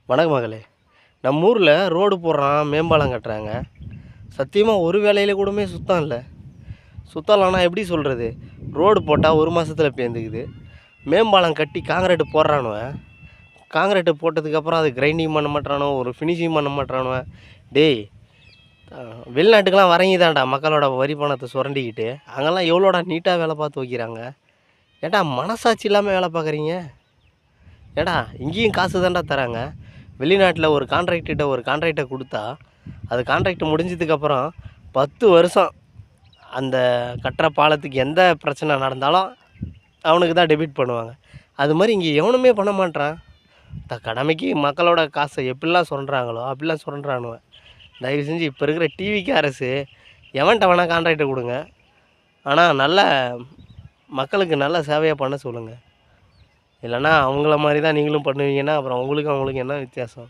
வணக்கம் மகளே. நம்ம ஊரில் ரோடு போடுறான், மேம்பாலம் கட்டுறாங்க. சத்தியமாக ஒரு வேலையில் கூடமே சுத்தம் இல்லை. சுத்தம் இல்லைன்னா எப்படி சொல்கிறது? ரோடு போட்டால் ஒரு மாதத்தில் பேந்துக்குது. மேம்பாலம் கட்டி காங்கிரீட்டு போடுறானுவன். காங்கிரீட்டு போட்டதுக்கப்புறம் அது கிரைண்டிங் பண்ண மாட்டானோ, ஒரு ஃபினிஷிங் பண்ண மாட்டானுவன். டேய், வெளிநாட்டுக்கெலாம் வரங்கிதான்டா மக்களோட வரி பணத்தை சுரண்டிக்கிட்டு. அங்கெல்லாம் எவ்வளோடா நீட்டாக வேலை பார்த்து வைக்கிறாங்க. ஏடா மனசாட்சி இல்லாமல் வேலை பார்க்குறீங்க? ஏடா இங்கேயும் காசு தான்டா தராங்க. வெளிநாட்டில் ஒரு கான்ட்ராக்டை கொடுத்தா அது கான்ட்ராக்ட் முடிஞ்சதுக்கப்புறம் 10 வருஷம் அந்த கட்டுற பாலத்துக்கு எந்த பிரச்சனை நடந்தாலும் அவனுக்கு தான் டெபிட் பண்ணுவாங்க. அது மாதிரி இங்கே எவனுமே பண்ண மாட்டான். கடமைக்கு மக்களோட காசை எப்படிலாம் சுரண்டுறாங்களோ அப்படிலாம் சுரண்டுறானுவன். தயவு செஞ்சு இப்போ இருக்கிற டிவிக்கு அரசு எவன்கிட்ட வேணால் கான்ட்ராக்டை கொடுங்க, ஆனால் நல்ல மக்களுக்கு நல்ல சேவையாக பண்ண சொல்லுங்கள். இல்லைன்னா அவங்கள மாதிரி தான் நீங்களும் பண்ணுவீங்கன்னா அப்புறம் அவங்களுக்கும் என்ன வித்தியாசம்?